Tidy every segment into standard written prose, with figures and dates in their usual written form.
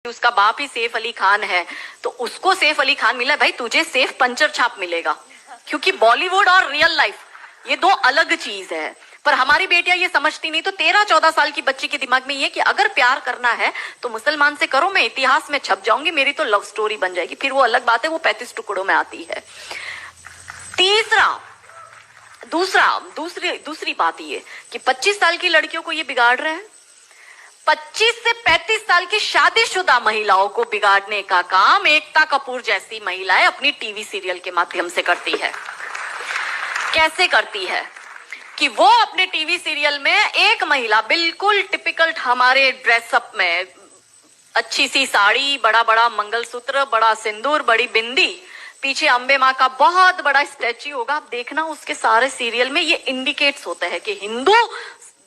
उसका बाप ही सैफ अली खान है तो उसको सैफ अली खान मिला, भाई तुझे सैफ पंचर छाप मिलेगा, क्योंकि बॉलीवुड और रियल लाइफ ये दो अलग चीज है। पर हमारी बेटियां ये समझती नहीं। तो 13-14 साल की बच्ची के दिमाग में ये कि अगर प्यार करना है तो मुसलमान से करो, मैं इतिहास में छप जाऊंगी, मेरी तो लव स्टोरी बन जाएगी। फिर वो अलग बात है, वो 35 टुकड़ों में आती है। दूसरी बात ये कि 25 साल की लड़कियों को ये बिगाड़ रहे हैं। 25 से 35 साल की शादीशुदा महिलाओं को बिगाड़ने का काम एकता कपूर जैसी महिलाएं अपनी टीवी सीरियल के माध्यम से करती है। कैसे करती है कि वो अपने टीवी सीरियल में एक महिला बिल्कुल टिपिकल हमारे ड्रेसअप में, अच्छी सी साड़ी, बड़ा बड़ा मंगलसूत्र, बड़ा सिंदूर, बड़ी बिंदी, पीछे अंबे माँ का बहुत बड़ा स्टैच्यू होगा। आप देखना उसके सारे सीरियल में ये इंडिकेट्स होता है कि हिंदू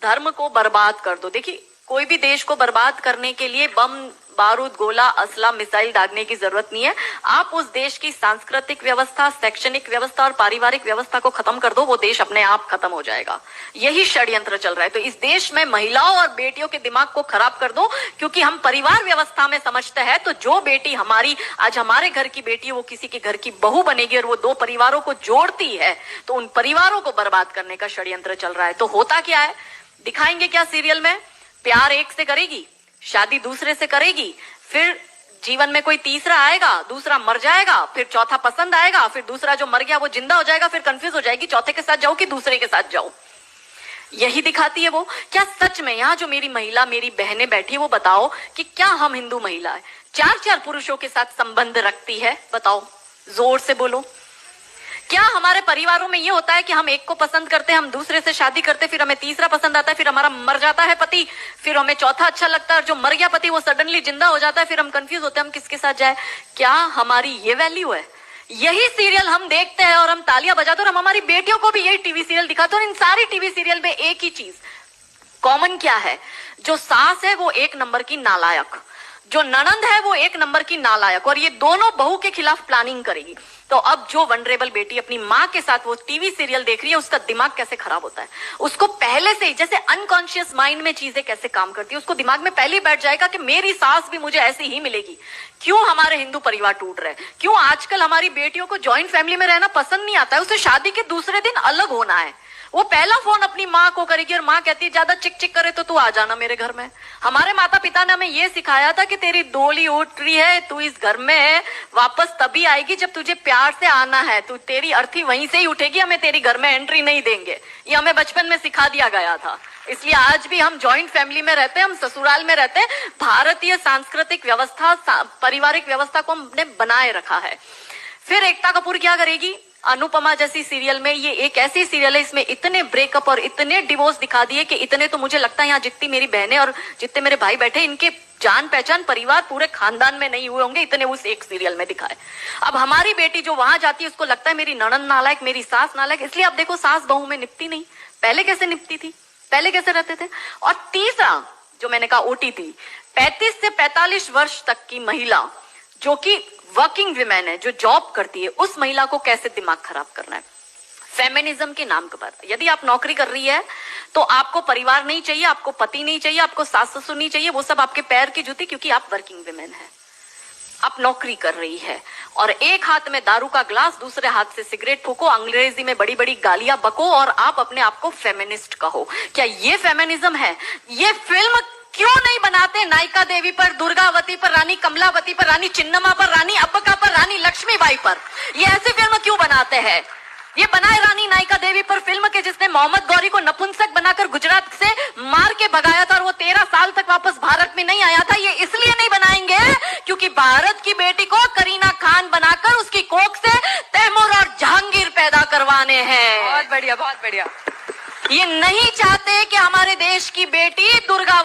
धर्म को बर्बाद कर दो। देखिए, कोई भी देश को बर्बाद करने के लिए बम, बारूद, गोला, असला, मिसाइल दागने की जरूरत नहीं है। आप उस देश की सांस्कृतिक व्यवस्था, शैक्षणिक व्यवस्था और पारिवारिक व्यवस्था को खत्म कर दो, वो देश अपने आप खत्म हो जाएगा। यही षड्यंत्र चल रहा है। तो इस देश में महिलाओं और बेटियों के दिमाग को खराब कर दो, क्योंकि हम परिवार व्यवस्था में समझते हैं तो जो बेटी हमारी आज हमारे घर की बेटी है वो किसी के घर की बहू बनेगी और वो दो परिवारों को जोड़ती है, तो उन परिवारों को बर्बाद करने का षड्यंत्र चल रहा है। तो होता क्या है, दिखाएंगे क्या सीरियल में? प्यार एक से करेगी, शादी दूसरे से करेगी, फिर जीवन में कोई तीसरा आएगा, दूसरा मर जाएगा, फिर चौथा पसंद आएगा, फिर दूसरा जो मर गया वो जिंदा हो जाएगा, फिर कंफ्यूज हो जाएगी चौथे के साथ जाओ कि दूसरे के साथ जाओ। यही दिखाती है वो। क्या सच में यहाँ जो मेरी महिला, मेरी बहनें बैठी, वो बताओ कि क्या हम हिंदू महिला है 4-4 पुरुषों के साथ संबंध रखती है? बताओ, जोर से बोलो। क्या हमारे परिवारों में ये होता है कि हम एक को पसंद करते हैं, हम दूसरे से शादी करते, फिर हमें तीसरा पसंद आता है, फिर हमारा मर जाता है पति, फिर हमें चौथा अच्छा लगता है, और जो मर गया पति वो सडनली जिंदा हो जाता है, फिर हम कंफ्यूज होते हैं हम किसके साथ जाए? क्या हमारी ये वैल्यू है? यही सीरियल हम देखते हैं और हम तालियां बजाते हैं, और हम हमारी बेटियों को भी यही टीवी सीरियल दिखाते हैं। और इन सारी टीवी सीरियल में एक ही चीज कॉमन क्या है? जो सास है वो 1 नंबर की नालायक, जो ननंद है वो 1 नंबर की नालायक, और ये दोनों बहू के खिलाफ प्लानिंग करेगी। तो अब जो वनरेबल बेटी अपनी माँ के साथ वो टीवी सीरियल देख रही है, उसका दिमाग कैसे खराब होता है, उसको पहले से ही, जैसे अनकॉन्शियस माइंड में चीजें कैसे काम करती है, उसको दिमाग में पहले ही बैठ जाएगा कि मेरी सास भी मुझे ऐसी ही मिलेगी। क्यों हमारे हिंदू परिवार टूट रहे हैं? क्यों आजकल हमारी बेटियों को ज्वाइंट फैमिली में रहना पसंद नहीं आता है? उसे शादी के दूसरे दिन अलग होना है। वो पहला फोन अपनी माँ को करेगी और माँ कहती है ज्यादा चिक चिक करे तो तू आ जाना मेरे घर में। हमारे माता पिता ने हमें ये सिखाया था कि तेरी डोली उठ रही है, तू इस घर में वापस तभी आएगी जब तुझे प्यार से आना है, तू तेरी अर्थी वहीं से ही उठेगी, हमें तेरी घर में एंट्री नहीं देंगे। ये हमें बचपन में सिखा दिया गया था। इसलिए आज भी हम जॉइंट फैमिली में रहते हैं, हम ससुराल में रहते हैं। भारतीय सांस्कृतिक व्यवस्था, पारिवारिक व्यवस्था को हमने बनाए रखा है। फिर एकता कपूर क्या करेगी? अनुपमा जैसी सीरियल में, ये एक ऐसी सीरियल है इसमें इतने ब्रेकअप और इतने डिवोर्स दिखा दिए कि इतने तो मुझे लगता है यहाँ जितनी मेरी बहनें और जितने मेरे भाई बैठे, इनके जान पहचान परिवार पूरे खानदान में नहीं हुए होंगे, इतने उस एक सीरियल में दिखाए। अब हमारी बेटी जो वहां जाती है उसको लगता है मेरी ननंद नालायक, मेरी सास नालायक। इसलिए आप देखो सास बहू में निपटी नहीं। पहले कैसे निपटी थी, पहले कैसे रहते थे? और तीसरा जो मैंने कहा OTT, 35 से 45 वर्ष तक की महिला जो कि वर्किंग विमेन है, जो जॉब करती है, उस महिला को कैसे दिमाग खराब करना है फेमिनिज्म के नाम पर। यदि आप नौकरी कर रही है तो आपको परिवार नहीं चाहिए, आपको पति नहीं चाहिए, आपको सास ससुर नहीं चाहिए, वो सब आपके पैर की जूती, क्योंकि आप वर्किंग विमेन है, आप नौकरी कर रही है। और एक हाथ में दारू का ग्लास, दूसरे हाथ से सिगरेट फूको, अंग्रेजी में बड़ी बड़ी गालियां बको और आप अपने आप को फेमिनिस्ट कहो। क्या ये फेमिनिज्म है? ये फिल्म क्यों नहीं बनाते नायिका देवी पर, दुर्गावती पर, रानी कमलावती पर, रानी चिन्नमा पर, रानी अब्बका पर, रानी लक्ष्मीबाई पर? ये ऐसी फिल्म क्यों बनाते हैं? ये बनाए रानी नायिका देवी पर फिल्म के जिसने मोहम्मद गौरी को नपुंसक बनाकर गुजरात से मार के भगाया था और वो 13 साल तक वापस भारत में नहीं आया था। ये इसलिए नहीं बनाएंगे क्योंकि भारत की बेटी को करीना खान बनाकर उसकी कोख से तैमूर और जहांगीर पैदा करवाने हैं। बहुत बढ़िया, बहुत बढ़िया। ये नहीं चाहते कि हमारे देश की बेटी दुर्गा